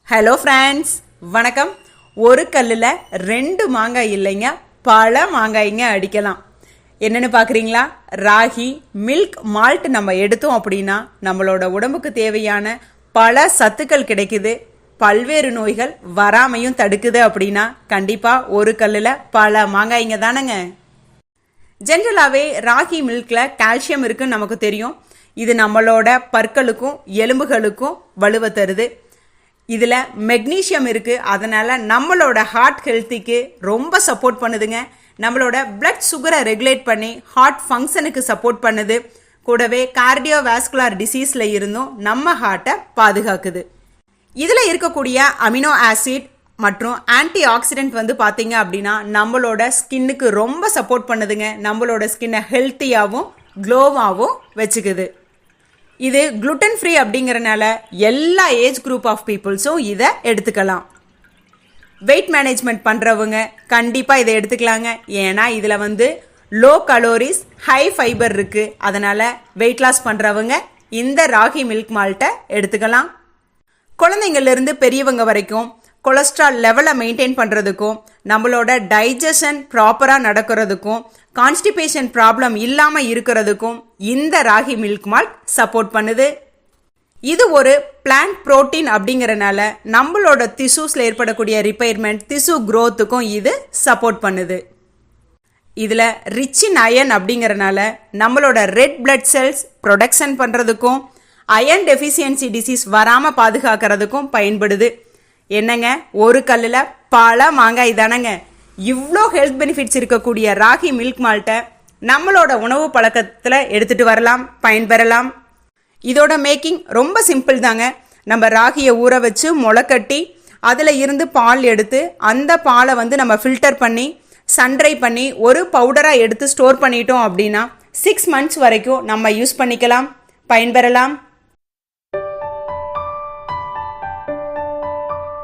Hello friends, வணக்கம். ஒரு கல்லில் 2 மாங்காய் இல்லைங்க, பல மாங்காய்ங்க அடிக்கலாம். என்னென்னு பார்க்குறீங்களா? ராகி மில்க் மால்ட் நம்ம எடுத்தோம் அப்படின்னா நம்மளோட உடம்புக்கு தேவையான பல சத்துக்கள் கிடைக்குது, பல்வேறு நோய்கள் வராமையும் தடுக்குது. அப்படின்னா கண்டிப்பாக ஒரு கல்லில் பல மாங்காய்ங்க தானேங்க. ஜென்ரலாகவே ராகி மில்கில் கால்சியம் இருக்குன்னு நமக்கு தெரியும். இது நம்மளோட பற்களுக்கும் எலும்புகளுக்கும் வலுவை தருது. இதில் மெக்னீஷியம் இருக்குது, அதனால் நம்மளோட ஹார்ட் ஹெல்த்திக்கு ரொம்ப சப்போர்ட் பண்ணுதுங்க. நம்மளோட பிளட் சுகரை ரெகுலேட் பண்ணி ஹார்ட் ஃபங்க்ஷனுக்கு சப்போர்ட் பண்ணுது. கூடவே கார்டியோவாஸ்குலர் டிசீஸில் இருந்தும் நம்ம ஹார்ட்டை பாதுகாக்குது. இதில் இருக்கக்கூடிய அமினோ ஆசிட் மற்றும் ஆன்டி ஆக்சிடென்ட் பார்த்தீங்க அப்படின்னா நம்மளோட ஸ்கின்னுக்கு ரொம்ப சப்போர்ட் பண்ணுதுங்க. நம்மளோட ஸ்கின்னை ஹெல்த்தியாகவும் க்ளோவாகவும் வச்சுக்குது. இது குளுட்டன் ஃப்ரீ அப்படிங்கிறனால எல்லா ஏஜ் குரூப் ஆஃப் பீப்புள்ஸும் இதை எடுத்துக்கலாம். வெயிட் மேனேஜ்மெண்ட் பண்ணுறவங்க கண்டிப்பாக இதை எடுத்துக்கலாங்க. ஏன்னா இதில் லோ கலோரிஸ் ஹை ஃபைபர் இருக்குது. அதனால் வெயிட் லாஸ் பண்ணுறவங்க இந்த ராகி மில்க் மால்ட்டை எடுத்துக்கலாம். குழந்தைங்கள்லேருந்து பெரியவங்க வரைக்கும் கொலஸ்ட்ரால் லெவலை மெயின்டைன் பண்ணுறதுக்கும் நம்மளோட டைஜஷன் ப்ராப்பராக நடக்கிறதுக்கும் கான்ஸ்டிபேஷன் ப்ராப்ளம் இல்லாமல் இருக்கிறதுக்கும் இந்த ராகி மில்க் மால்ட் சப்போர்ட் பண்ணுது. இது ஒரு பிளான்ட் புரோட்டீன் அப்படிங்கிறனால நம்மளோட திசுஸில் ஏற்படக்கூடிய ரிப்பேர்மெண்ட், திசு க்ரோத்துக்கும் இது சப்போர்ட் பண்ணுது. இதில் ரிச் இன் அயன் அப்படிங்கிறனால நம்மளோட ரெட் பிளட் செல்ஸ் ப்ரொடக்ஷன் பண்ணுறதுக்கும் அயன் டெஃபிஷியன்சி டிசீஸ் வராமல் பாதுகாக்கிறதுக்கும் பயன்படுது. என்னங்க, ஒரு கல்லில் பல மாங்காய் தானங்க. இவ்வளோ ஹெல்த் பெனிஃபிட்ஸ் இருக்கக்கூடிய ராகி மில்க் மால்ட்டை நம்மளோட உணவு பழக்கத்தில் எடுத்துகிட்டு வரலாம், பயன்பெறலாம். இதோட மேக்கிங் ரொம்ப சிம்பிள் தாங்க. நம்ம ராகியை ஊற வச்சு முளைக்கட்டி அதில் இருந்து பால் எடுத்து அந்த பாலை நம்ம ஃபில்டர் பண்ணி சன்ட்ரை பண்ணி ஒரு பவுடராக எடுத்து ஸ்டோர் பண்ணிட்டோம் அப்படின்னா 6 months வரைக்கும் நம்ம யூஸ் பண்ணிக்கலாம், பயன்பெறலாம்.